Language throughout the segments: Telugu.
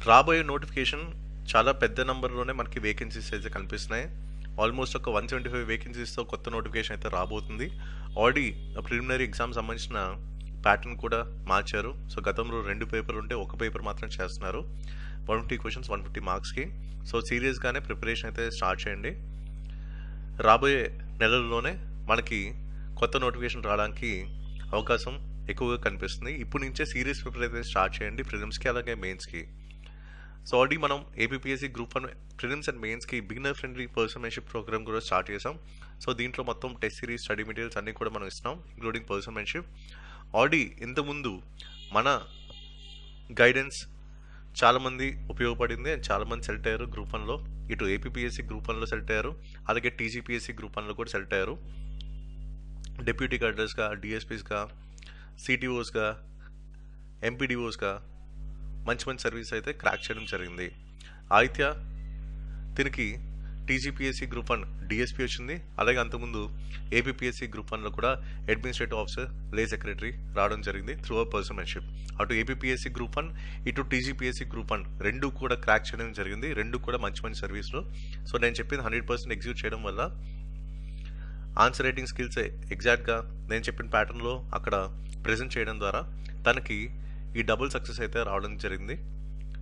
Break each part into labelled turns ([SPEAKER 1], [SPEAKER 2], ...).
[SPEAKER 1] రాబోయే నోటిఫికేషన్ చాలా పెద్ద నంబర్లోనే మనకి వేకెన్సీస్ అయితే కనిపిస్తున్నాయి. ఆల్మోస్ట్ ఒక 175 వేకెన్సీస్తో కొత్త నోటిఫికేషన్ అయితే రాబోతుంది. ఆల్రెడీ ప్రిలిమినరీ ఎగ్జామ్ సంబంధించిన ప్యాటర్న్ కూడా మార్చారు. సో గతంలో 2 పేపర్ ఉంటే ఒక పేపర్ మాత్రం చేస్తున్నారు. 150 క్వశ్చన్స్ 150 మార్క్స్కి. సో సీరియస్గానే ప్రిపరేషన్ అయితే స్టార్ట్ చేయండి. రాబోయే నెలల్లోనే మనకి కొత్త నోటిఫికేషన్ రావడానికి అవకాశం ఎక్కువగా కనిపిస్తుంది. ఇప్పుడు నుంచే సీరియస్ ప్రిపరేషన్ స్టార్ట్ చేయండి ప్రిలిమ్స్కి అలాగే మెయిన్స్కి. సో ఆల్రెడీ మనం ఏపీఎస్సీ గ్రూప్ 1 ప్రిలిమ్స్ అండ్ మెయిన్స్కి బిగినర్ ఫ్రెండ్లీ పర్సన్మెన్షిప్ ప్రోగ్రామ్ కూడా స్టార్ట్ చేసాం. సో దీంట్లో మొత్తం టెస్ట్ సిరీస్ స్టడీ మెటీరియల్స్ అన్నీ కూడా మనం ఇస్తున్నాం, ఇంక్లూడింగ్ పర్సన్మెన్షిప్. ఆల్రెడీ ఇంతకుముందు మన గైడెన్స్ చాలామంది ఉపయోగపడింది అండ్ చాలామంది సెలెక్ట్ అయ్యారు గ్రూప్ 1లో. ఇటు ఏపీఎస్సీ గ్రూప్ 1లో సెలెక్ట్ అయ్యారు, అలాగే టీజీపీఎస్సీ గ్రూప్ 1లో కూడా సెలెక్ట్ అయ్యారు. డిప్యూటీ కలెక్టర్స్గా, డిఎస్పీస్గా, సిటీఓస్గా, ఎంపీడీఓస్గా మంచి మంచి సర్వీస్ అయితే క్రాక్ చేయడం జరిగింది. ఆదిత్య దీనికి టీజీపీఎస్సీ గ్రూప్ 1 డిఎస్పీ వచ్చింది, అలాగే అంతకుముందు ఏపీఎస్సీ గ్రూప్ 1లో కూడా అడ్మినిస్ట్రేటివ్ ఆఫీసర్, లే సెక్రటరీ రావడం జరిగింది త్రూ అ పర్సన్మెన్షిప్. అటు ఏపీఎస్సీ గ్రూప్ 1 ఇటు టీజీపీఎస్సీ గ్రూప్ 1 రెండు కూడా క్రాక్ చేయడం జరిగింది. రెండు కూడా మంచి మంచి సర్వీస్లు. సో నేను చెప్పింది 100% ఎగ్జిక్యూట్ చేయడం వల్ల ఆన్సర్ రైటింగ్ స్కిల్స్ ఎగ్జాక్ట్గా నేను చెప్పిన ప్యాటర్న్లో అక్కడ ప్రజెంట్ చేయడం ద్వారా తనకి ఈ డబుల్ సక్సెస్ అయితే రావడం జరిగింది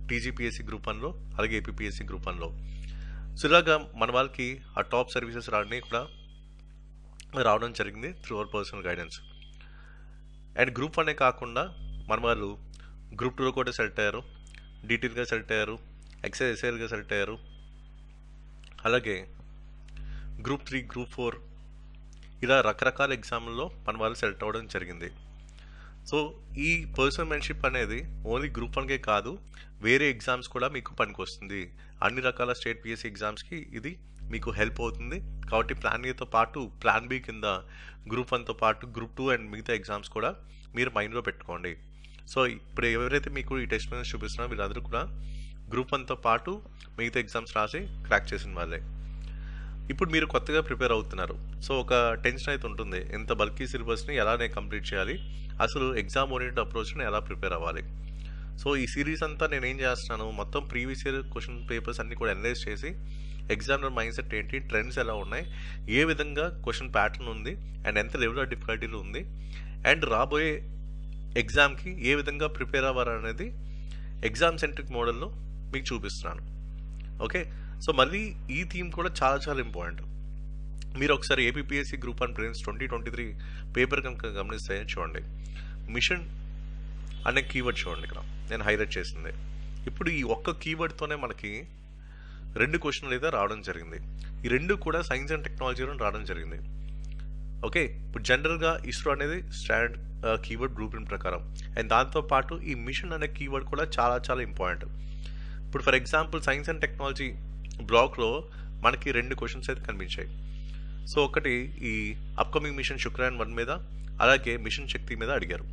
[SPEAKER 1] టీజీపీఎస్సీ గ్రూప్ 1లో అలాగే ఏపీఎస్సీ గ్రూప్ 1లో. సో ఇలాగా మన వాళ్ళకి ఆ టాప్ సర్వీసెస్ రావడం జరిగింది through our personal guidance. And group 1 కాకుండా మన వాళ్ళు గ్రూప్ 2లో కూడా సెలెక్ట్ అయ్యారు, డీటెయిల్గా సెలెక్ట్ అయ్యారు, ఎస్ఐఎల్గా సెలెక్ట్ అయ్యారు, అలాగే గ్రూప్ 3, గ్రూప్ 4 ఇలా రకరకాల ఎగ్జామ్లలో మన వాళ్ళు సెలెక్ట్ అవ్వడం జరిగింది. సో ఈ పర్సన్మెన్షిప్ అనేది ఓన్లీ గ్రూప్ 1కే కాదు, వేరే ఎగ్జామ్స్ కూడా మీకు పనికొస్తుంది. అన్ని రకాల స్టేట్ పిఎస్సీ ఎగ్జామ్స్కి ఇది మీకు హెల్ప్ అవుతుంది. కాబట్టి ప్లాన్ ఏతో పాటు ప్లాన్ బి కింద గ్రూప్ 1తో పాటు గ్రూప్ 2 అండ్ మిగతా ఎగ్జామ్స్ కూడా మీరు మైండ్లో పెట్టుకోండి. సో ఇప్పుడు ఎవరైతే మీకు ఈ టెస్ట్ మెయిన్స్ చూపిస్తున్నారో వీళ్ళందరూ కూడా గ్రూప్ 1తో పాటు మిగతా ఎగ్జామ్స్ రాసి క్రాక్ చేసిన వాళ్ళే. ఇప్పుడు మీరు కొత్తగా ప్రిపేర్ అవుతున్నారు. సో ఒక టెన్షన్ అయితే ఉంటుంది, ఎంత బల్కీ సిలబస్ని ఎలా నేను కంప్లీట్ చేయాలి, అసలు ఎగ్జామ్ ఓరియంటెడ్ అప్రోచ్ని ఎలా ప్రిపేర్ అవ్వాలి. సో ఈ సిరీస్ అంతా నేను ఏం చేస్తున్నాను, మొత్తం ప్రీవియస్ ఇయర్ క్వశ్చన్ పేపర్స్ అన్నీ కూడా అనలైజ్ చేసి ఎగ్జామినర్ మైండ్ సెట్ ఏంటి, ట్రెండ్స్ ఎలా ఉన్నాయి, ఏ విధంగా క్వశ్చన్ ప్యాటర్న్ ఉంది అండ్ ఎంత లెవెల్ ఆఫ్ డిఫికల్టీలు ఉంది అండ్ రాబోయే ఎగ్జామ్కి ఏ విధంగా ప్రిపేర్ అవ్వాలనేది ఎగ్జామ్ సెంట్రిక్ మోడల్లో మీకు చూపిస్తున్నాను. ఓకే, సో మళ్ళీ ఈ థీమ్ కూడా చాలా చాలా ఇంపార్టెంట్. మీరు ఒకసారి ఏపీఎస్సీ గ్రూప్ 1 ప్రిలిమ్స్ 2023 పేపర్ కనుక గమనిస్తే చూడండి, మిషన్ అనే కీవర్డ్ చూడండి, ఇక్కడ నేను హైలైట్ చేసింది. ఇప్పుడు ఈ ఒక్క కీవర్డ్తోనే మనకి 2 క్వశ్చన్లు అయితే రావడం జరిగింది. ఈ 2 కూడా సైన్స్ అండ్ టెక్నాలజీలో రావడం జరిగింది. ఓకే, ఇప్పుడు జనరల్గా ఇస్రో అనేది స్టాండర్డ్ కీవర్డ్ బ్లూ ప్రింట్ ప్రకారం, అండ్ దాంతోపాటు ఈ మిషన్ అనే కీవర్డ్ కూడా చాలా చాలా ఇంపార్టెంట్. ఇప్పుడు for example science and technology బ్లాక్లో మనకి 2 క్వశ్చన్స్ అయితే కనిపించాయి. సో ఒకటి ఈ అప్కమింగ్ మిషన్ శుక్రయాన్ 1 మీద, అలాగే మిషన్ శక్తి మీద అడిగారు.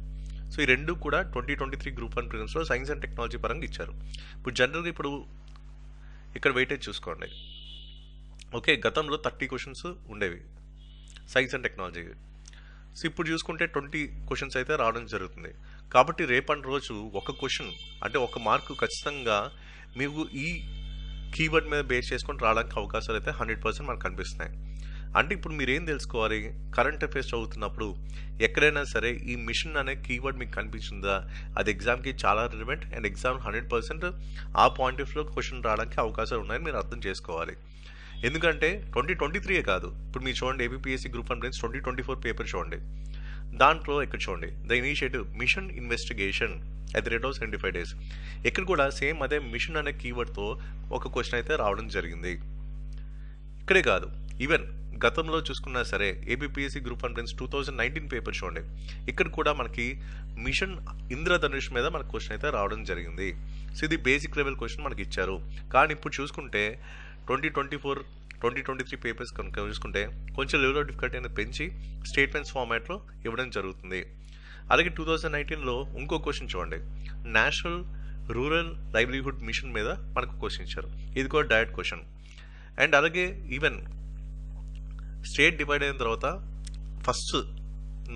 [SPEAKER 1] సో ఈ 2 కూడా 2023 గ్రూప్ 1 ప్రిలిమ్స్లో సైన్స్ అండ్ టెక్నాలజీ పరంగా ఇచ్చారు. ఇప్పుడు జనరల్గా ఇప్పుడు ఇక్కడ వెయిటేజ్ చూసుకోండి. ఓకే, గతంలో 30 క్వశ్చన్స్ ఉండేవి సైన్స్ అండ్ టెక్నాలజీ. సో ఇప్పుడు చూసుకుంటే 20 క్వశ్చన్స్ అయితే రావడం జరుగుతుంది. కాబట్టి రేపటి రోజు ఒక క్వశ్చన్ అంటే ఒక మార్కు ఖచ్చితంగా మీకు ఈ కీవర్డ్ మీద బేస్ చేసుకొని రావడానికి అవకాశాలు అయితే 100% మనకు కనిపిస్తున్నాయి. అంటే ఇప్పుడు మీరు ఏం తెలుసుకోవాలి, కరెంట్ అఫైర్స్ చదువుతున్నప్పుడు ఎక్కడైనా సరే ఈ మిషన్ అనే కీవర్డ్ మీకు కనిపించిందా, అది ఎగ్జామ్కి చాలా రిలవెంట్ అండ్ ఎగ్జామ్ 100% ఆ పాయింట్ ఆఫ్ వ్యూలో క్వశ్చన్ రావడానికి అవకాశాలు ఉన్నాయని మీరు అర్థం చేసుకోవాలి. ఎందుకంటే 2023 కాదు, ఇప్పుడు మీరు చూడండి ఏపీఎస్సీ గ్రూప్ 1 ప్రిలిమ్స్ 2024 పేపర్ చూడండి, దాంట్లో ఇక్కడ చూడండి the initiative mission investigation at the rate of 75 days. ఇక్కడ కూడా సేమ్ అదే మిషన్ అనే కీవర్డ్తో ఒక క్వశ్చన్ అయితే రావడం జరిగింది. ఇక్కడే కాదు, ఈవెన్ గతంలో చూసుకున్నా సరే ఏపీఎస్సీ గ్రూప్ 1 ప్రిలిమ్స్ 2019 పేపర్ చూడండి, ఇక్కడ కూడా మనకి మిషన్ ఇంద్రధనుష్ మీద మనకు క్వశ్చన్ అయితే రావడం జరిగింది. సో ఇది బేసిక్ లెవెల్ క్వశ్చన్ మనకి ఇచ్చారు. కానీ ఇప్పుడు చూసుకుంటే 2024, 2023 పేపర్స్ కనుక చూసుకుంటే కొంచెం లెవెల్ ఆఫ్ డిఫికల్టీ అనేది పెంచి స్టేట్మెంట్స్ ఫార్మాట్లో ఇవ్వడం జరుగుతుంది. అలాగే 2019లో ఇంకో క్వశ్చన్ చూడండి, నేషనల్ రూరల్ లైవ్లీహుడ్ మిషన్ మీద మనకు క్వశ్చన్ ఇచ్చారు. ఇది కూడా డైరెక్ట్ క్వశ్చన్. అండ్ అలాగే ఈవెన్ స్టేట్ డివైడ్ అయిన తర్వాత ఫస్ట్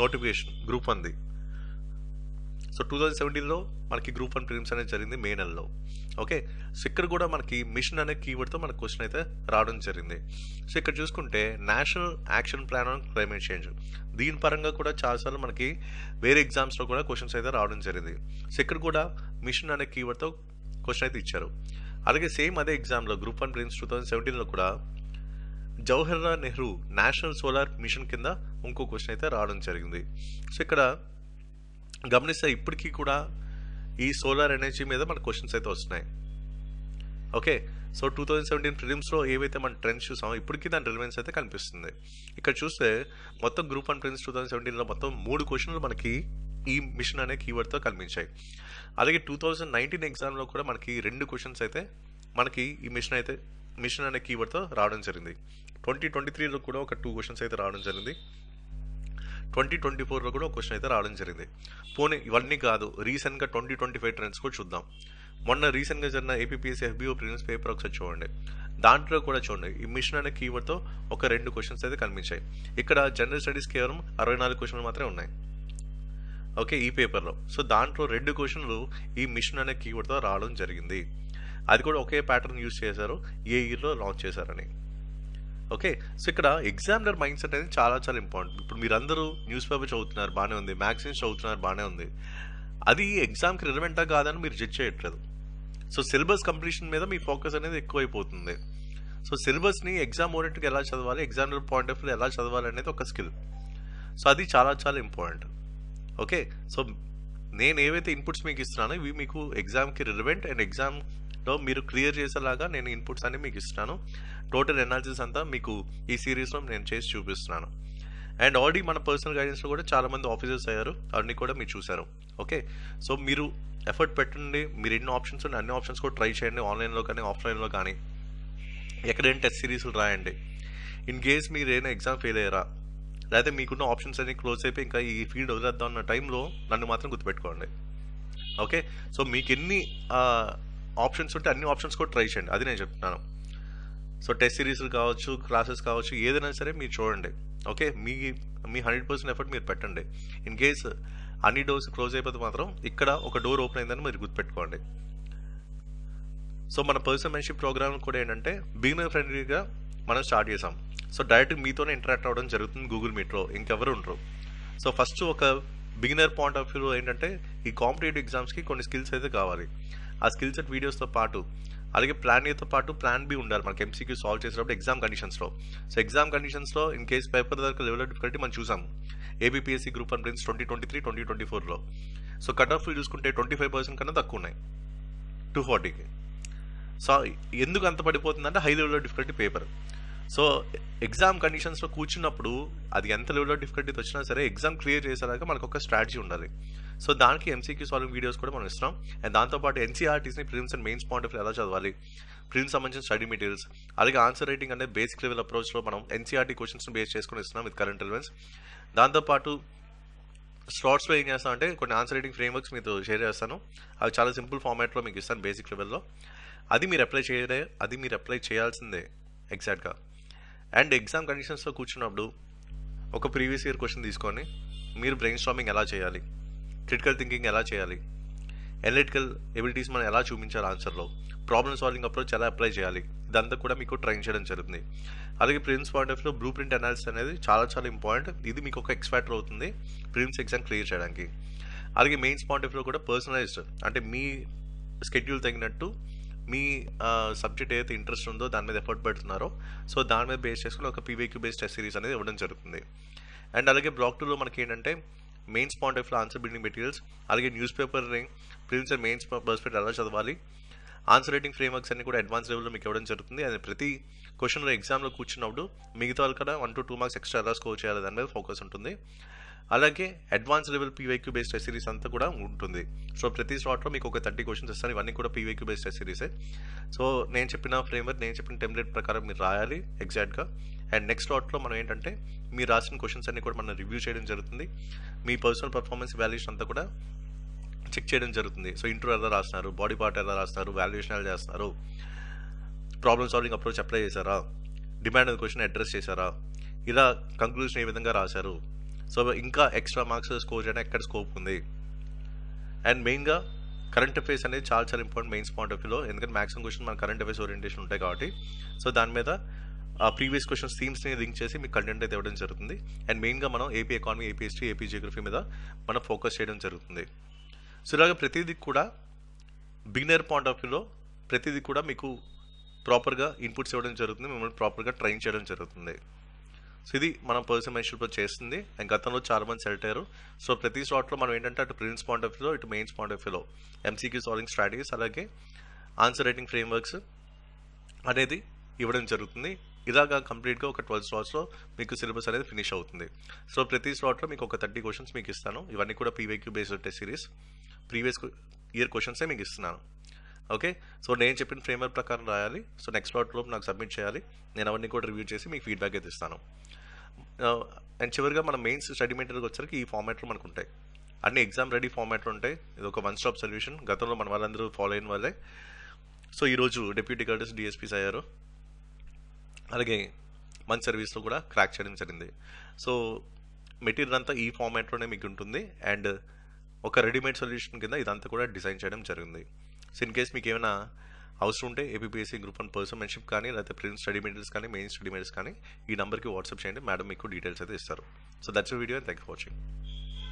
[SPEAKER 1] నోటిఫికేషన్ గ్రూప్ 1ది సో 2017లో మనకి గ్రూప్ 1 ప్రిలిమ్స్ అనేది జరిగింది మే నెలలో. ఓకే, సో ఇక్కడ కూడా మనకి మిషన్ అనే కీవర్డ్తో మనకు క్వశ్చన్ అయితే రావడం జరిగింది. సో ఇక్కడ చూసుకుంటే national action plan on climate change, దీని పరంగా కూడా చాలాసార్లు మనకి వేరే ఎగ్జామ్స్లో కూడా క్వశ్చన్స్ అయితే రావడం జరిగింది. సో ఇక్కడ కూడా మిషన్ అనే కీవర్డ్తో క్వశ్చన్ అయితే ఇచ్చారు. అలాగే సేమ్ అదే ఎగ్జామ్లో గ్రూప్ 1 ప్రిలిమ్స్ 2017లో కూడా Jawaharlal Nehru national solar machine కింద ఇంకో క్వశ్చన్ అయితే రావడం జరిగింది. సో ఇక్కడ గమనిస్తే ఇప్పటికీ కూడా ఈ సోలార్ ఎనర్జీ మీద మన క్వశ్చన్స్ అయితే వస్తున్నాయి. ఓకే, సో 2017 ప్రిలిమ్స్లో ఏవైతే మన ట్రెండ్స్ చూసామో ఇప్పటికీ దాని రిలవెన్స్ అయితే కనిపిస్తుంది. ఇక్కడ చూస్తే మొత్తం గ్రూప్ 1 ప్రిలిమ్స్ 2017లో మొత్తం 3 క్వశ్చన్లు మనకి ఈ మిషన్ అనే కీవర్డ్తో కనిపించాయి. అలాగే 2019 ఎగ్జామ్లో కూడా మనకి 2 క్వశ్చన్స్ అయితే మనకి ఈ మిషన్ అనే కీవర్డ్తో రావడం జరిగింది. 2023లో కూడా ఒక 2 క్వశ్చన్స్ అయితే రావడం జరిగింది. 2024లో కూడా ఒక క్వశ్చన్ అయితే రావడం జరిగింది. పోనీ ఇవన్నీ కాదు, రీసెంట్గా 2025 ట్రెండ్స్ కూడా చూద్దాం. మొన్న రీసెంట్గా జరిగిన ఏపీపీఎస్సీ FBO ప్రిలిమ్స్ పేపర్ ఒకసారి చూడండి. దాంట్లో కూడా చూడండి ఈ మిషన్ అనే కీవర్డ్తో ఒక 2 క్వశ్చన్స్ అయితే కనిపించాయి. ఇక్కడ జనరల్ స్టడీస్ కేవలం 64 క్వశ్చన్లు మాత్రమే ఉన్నాయి. ఓకే, ఈ పేపర్లో. సో దాంట్లో 2 క్వశ్చన్లు ఈ మిషన్ అనే కీవర్డ్తో రావడం జరిగింది. అది కూడా ఒకే ప్యాటర్న్ యూజ్ చేశారు, ఏ ఇయర్లో లాంచ్ చేశారని. ఓకే, సో ఇక్కడ ఎగ్జామినర్ మైండ్ సెట్ అనేది చాలా చాలా ఇంపార్టెంట్. ఇప్పుడు మీరందరూ న్యూస్ పేపర్ చదువుతున్నారు, బాగానే ఉంది, మ్యాగజైన్స్ చదువుతున్నారు, బాగానే ఉంది. అది ఎగ్జామ్కి రిలవెంటా కాదని మీరు జడ్జ్ చేయట్లేదు. సో సిలబస్ కంప్లీషన్ మీద మీ ఫోకస్ అనేది ఎక్కువైపోతుంది. సో సిలబస్ని ఎగ్జామ్ ఓరియంటెడ్గా ఎలా చదవాలి, ఎగ్జామినర్ పాయింట్ ఆఫ్ వ్యూ ఎలా చదవాలి అనేది ఒక స్కిల్. సో అది చాలా చాలా ఇంపార్టెంట్. ఓకే, సో నేను ఏవైతే ఇన్పుట్స్ మీకు ఇస్తున్నానో ఇవి మీకు ఎగ్జామ్కి రిలవెంట్ అండ్ ఎగ్జామ్లో మీరు క్లియర్ చేసేలాగా నేను ఇన్పుట్స్ అన్ని మీకు ఇస్తున్నాను. టోటల్ ఎనాలిసిస్ అంతా మీకు ఈ సిరీస్లో నేను చేసి చూపిస్తున్నాను. అండ్ ఆల్రెడీ మన పర్సనల్ గైడెన్స్లో కూడా చాలామంది ఆఫీసర్స్ అయ్యారు, అవన్నీ కూడా మీరు చూసారు. ఓకే, సో మీరు ఎఫర్ట్ పెట్టండి, మీరు ఎన్ని ఆప్షన్స్ ఉన్నాయి అన్ని ఆప్షన్స్ కూడా ట్రై చేయండి, ఆన్లైన్లో కానీ ఆఫ్లైన్లో కానీ. ఎక్కడైనా టెస్ట్ సిరీస్లు రాయండి. ఇన్ కేస్ మీరు ఏదైనా ఎగ్జామ్ ఫెయిల్ అయ్యారా, లేకపోతే మీకున్న ఆప్షన్స్ అన్ని క్లోజ్ అయిపోయి ఇంకా ఈ ఫీల్డ్ వదిలేద్దాం అన్న టైంలో నన్ను మాత్రం గుర్తుపెట్టుకోండి. ఓకే, సో మీకు ఎన్ని ఆప్షన్స్ ఉంటే అన్ని ఆప్షన్స్ కూడా ట్రై చేయండి, అది నేను చెప్తున్నాను. సో టెస్ట్ సిరీస్లు కావచ్చు, క్లాసెస్ కావచ్చు, ఏదైనా సరే మీరు చూడండి. ఓకే, మీ 100% ఎఫర్ట్ మీరు పెట్టండి. ఇన్ కేస్ అన్ని డోర్స్ క్లోజ్ అయిపోతే మాత్రం ఇక్కడ ఒక డోర్ ఓపెన్ అయిందని మీరు గుర్తుపెట్టుకోండి. సో మన పర్సనల్ మెంటర్షిప్ ప్రోగ్రామ్ కూడా ఏంటంటే బిగినర్ ఫ్రెండ్లీగా మనం స్టార్ట్ చేసాం. సో డైరెక్ట్ మీతోనే ఇంటరాక్ట్ అవ్వడం జరుగుతుంది గూగుల్ మీట్లో, ఇంకెవరు ఉండరు. సో ఫస్ట్ ఒక బిగినర్ పాయింట్ ఆఫ్ వ్యూలో ఏంటంటే ఈ కాంపిటేటివ్ ఎగ్జామ్స్కి కొన్ని స్కిల్స్ అయితే కావాలి. ఆ స్కిల్ సెట్ వీడియోస్తో పాటు అలాగే ప్లాన్ ఏతో పాటు ప్లాన్ బి ఉండాలి మనకి MCQ సాల్వ్ చేసేటప్పుడు ఎగ్జామ్ కండిషన్స్లో. సో ఎగ్జామ్ కండిషన్స్లో ఇన్ కేస్ పేపర్ దగ్గర లెవెల్ ఆఫ్ డిఫికల్టీ మనం చూసాం ఏపీపీఎస్సీ గ్రూప్ 1 ప్రిలిమ్స్ 2023, 2024లో. సో కట్ ఆఫ్ చూసుకుంటే 25% కన్నా తక్కువ ఉన్నాయి 240కి. సో ఎందుకు అంత పడిపోతుందంటే high level of difficulty paper. So exam కండిషన్స్లో కూర్చున్నప్పుడు అది ఎంత లెవెల్ ఆఫ్ డిఫికల్టీ వచ్చినా సరే ఎగ్జామ్ క్లియర్ చేసేలాగా మనకు ఒక స్ట్రాటజీ ఉండాలి. సో దానికి MCQ సాల్వింగ్ వీడియోస్ కూడా మనం ఇస్తున్నాం. అండ్ దాంతోపాటు NCERTస్ని prelims and mains point of ఎలా చదవాలి, ప్రిలిమ్స్ సంబంధించిన స్టడీ మెటీరియల్స్, అలాగే ఆన్సర్ రైటింగ్ అనేది బేసిక్ లెవెల్ అప్రోచ్లో మనం NCERT క్వశ్చన్స్ని బేస్ చేసుకుని ఇస్తున్నాం విత్ కరెంట్ రిలవెన్స్. దాంతోపాటు స్లాట్స్లో ఏం చేస్తాం అంటే కొన్ని ఆన్సర్ రైటింగ్ ఫ్రేమ్వర్క్స్ మీతో షేర్ చేస్తాను, అవి చాలా సింపుల్ ఫార్మాట్లో మీకు ఇస్తాను బేసిక్ లెవెల్లో. అది మీరు అప్లై చేయాల్సిందే ఎగ్జాక్ట్గా. అండ్ ఎగ్జామ్ కండిషన్స్లో కూర్చున్నప్పుడు ఒక ప్రీవియస్ ఇయర్ క్వశ్చన్ తీసుకొని మీరు బ్రెయిన్ స్టార్మింగ్ ఎలా చేయాలి, క్రిటికల్ థింకింగ్ ఎలా చేయాలి, అనలిటికల్ ఎబిలిటీస్ మనం ఎలా చూపించాలి ఆన్సర్లో, ప్రాబ్లమ్ సాల్వింగ్ అప్రోచ్ ఎలా అప్లై చేయాలి, ఇదంతా కూడా మీకు ట్రైన్ చేయడం జరుగుతుంది. అలాగే ప్రిలిమ్స్ పాయింట్ ఆఫ్ వ్యూలో బ్లూ ప్రింట్ అనాలిసిస్ అనేది చాలా చాలా ఇంపార్టెంట్. ఇది మీకు ఒక ఎక్స్ ఫ్యాక్టర్ అవుతుంది ప్రిలిమ్స్ ఎగ్జామ్ క్లియర్ చేయడానికి. అలాగే మెయిన్స్ పాయింట్ ఆఫ్ వ్యూలో కూడా పర్సనలైజ్డ్ అంటే మీ స్కెడ్యూల్ తగినట్టు మీ సబ్జెక్ట్ ఏదైతే ఇంట్రెస్ట్ ఉందో దాని మీద ఎఫర్ట్ పెడుతున్నారో సో దాని మీద బేస్ చేసుకుని ఒక PYQ బేస్డ్ టెస్ట్ సిరీస్ అనేది ఇవ్వడం జరుగుతుంది. అండ్ అలాగే బ్లాక్ 2లో మనకి ఏంటంటే mains point of answer building materials, అలాగే న్యూస్ పేపర్ని ప్రిలిమ్స్ అండ్ మెయిన్స్ పర్స్పెక్టివ్ ఎలా చదవాలి, ఆన్సర్ రైటింగ్ ఫ్రేమ్వర్క్స్ అన్ని కూడా అడ్వాన్స్ లెవెల్లో మీకు ఇవ్వడం జరుగుతుంది. అది ప్రతి క్వశ్చన్లో ఎగ్జామ్లో కూర్చున్నప్పుడు మిగతా వాళ్ళు కూడా 1 to 2 మార్క్స్ ఎక్స్ట్రా ఎలా స్కోర్ చేయాలి దాని మీద ఫోకస్ ఉంటుంది. అలాగే advance level PYQ based test series అంతా కూడా ఉంటుంది. సో ప్రతి స్లాట్లో మీకు ఒక 30 క్వశ్చన్స్ ఇస్తాను, ఇవన్నీ కూడా PYQ బేస్డ్ టెస్ట్ సిరీసే. సో నేను చెప్పిన ఫ్రేమ్వర్క్, నేను చెప్పిన టెంప్లెట్ ప్రకారం మీరు రాయాలి ఎగ్జాక్ట్గా. అండ్ నెక్స్ట్ స్లాట్లో మనం ఏంటంటే మీరు రాసిన క్వశ్చన్స్ అన్ని కూడా మనం రివ్యూ చేయడం జరుగుతుంది. మీ పర్సనల్ పర్ఫార్మెన్స్ వాల్యుయేషన్ అంతా కూడా చెక్ చేయడం జరుగుతుంది. సో ఇంట్రో ఎలా రాస్తున్నారు, బాడీ పార్ట్ ఎలా రాస్తున్నారు, వాల్యుయేషన్ ఎలా చేస్తున్నారు, ప్రాబ్లమ్ సాల్వింగ్ అప్రోచ్ అప్లై చేశారా, డిమాండ్ క్వశ్చన్ అడ్రస్ చేశారా, ఇలా కంక్లూజన్ ఏ విధంగా రాశారు, సో ఇంకా ఎక్స్ట్రా మార్క్స్ స్కోర్ చేయడానికి ఎక్కడ స్కోప్ ఉంది, అండ్ మెయిన్గా కరెంట్ అఫైర్స్ అనేది చాలా చాలా ఇంపార్టెంట్ మెయిన్స్ పాయింట్ ఆఫ్ వ్యూలో, ఎందుకంటే మ్యాక్సిమం క్వశ్చన్ మన కరెంట్ అఫైర్స్ ఓరియంటేషన్ ఉంటాయి కాబట్టి. సో దాని మీద ఆ ప్రీవియస్ క్వశ్చన్స్ థీమ్స్ని లింక్ చేసి మీకు కంటెంట్ అయితే ఇవ్వడం జరుగుతుంది. అండ్ మెయిన్గా మనం AP economy, AP history, AP Geography మీద మనం ఫోకస్ చేయడం జరుగుతుంది. సో ఇలాగ ప్రతిదీ కూడా బిగినర్ పాయింట్ ఆఫ్ వ్యూలో ప్రతిదీ కూడా మీకు ప్రాపర్గా ఇన్పుట్స్ ఇవ్వడం జరుగుతుంది, మిమ్మల్ని ప్రాపర్గా ట్రైన్ చేయడం జరుగుతుంది. సో ఇది మనం పర్సనల్ మెంటర్షిప్లో చేస్తుంది. అండ్ గతంలో చాలా మంది సెలెక్ట్ అయ్యారు. సో ప్రతి స్లాట్లో మనం ఏంటంటే అటు ప్రిలిమ్స్ పాయింట్ ఆఫ్ వ్యూలో, ఇటు మెయిన్స్ పాయింట్ ఆఫ్ వ్యూలో ఎంసీక్యూ సాల్వింగ్ స్ట్రాటజీస్, అలాగే ఆన్సర్ రైటింగ్ ఫ్రేమ్వర్క్స్ అనేది ఇవ్వడం జరుగుతుంది. ఇలాగా కంప్లీట్గా ఒక 12 స్లాట్స్లో మీకు సిలబస్ అనేది ఫినిష్ అవుతుంది. సో ప్రతి స్లాట్లో మీకు ఒక 30 క్వశ్చన్స్ మీకు ఇస్తాను. ఇవన్నీ కూడా PYQ based test series, previous year క్వశ్చన్సే మీకు ఇస్తున్నాను. ఓకే, సో నేను చెప్పిన ఫ్రేమ్వర్క్ ప్రకారం రాయాలి. సో నెక్స్ట్ స్లాట్లో నాకు సబ్మిట్ చేయాలి. నేను అవన్నీ కూడా రివ్యూ చేసి మీకు ఫీడ్బ్యాక్ అయితే ఇస్తాను. అండ్ చివరిగా మన మెయిన్స్ స్టడీ మెటీరియల్కి వచ్చరికి ఈ ఫార్మాట్లో మనకు ఉంటాయి. అన్ని ఎగ్జామ్ రెడీ ఫార్మాట్లో ఉంటాయి. ఇది ఒక వన్ స్టాప్ సొల్యూషన్. గతంలో మన వాళ్ళందరూ ఫాలో అయిన వాళ్ళే. సో ఈరోజు డిప్యూటీ కలెక్టర్స్ డిఎస్పీస్ అయ్యారు. అలాగే మంచి సర్వీస్లో కూడా క్రాక్ చేయడం జరిగింది. సో మెటీరియల్ అంతా ఈ ఫార్మాట్లోనే మీకు ఉంటుంది. అండ్ ఒక రెడీమేడ్ సొల్యూషన్ కింద ఇదంతా కూడా డిజైన్ చేయడం జరిగింది. సో ఇన్ కేస్ మీకు ఏమైనా అవసరం ఉంటే ఏపీపీఎస్సీ గ్రూప్ 1 పర్సనల్ మెంటర్షిప్ కానీ, లేకపోతే ప్రిలిమ్స్ స్టడీ మెటీరియల్స్ కానీ, మెయిన్ స్టడీ మెటీరియల్స్ కానీ ఈ నెంబర్కి వాట్సాప్ చేయండి. మేడం మీకు డీటెయిల్స్ అయితే ఇస్తారు. So that's video. Thank you for watching.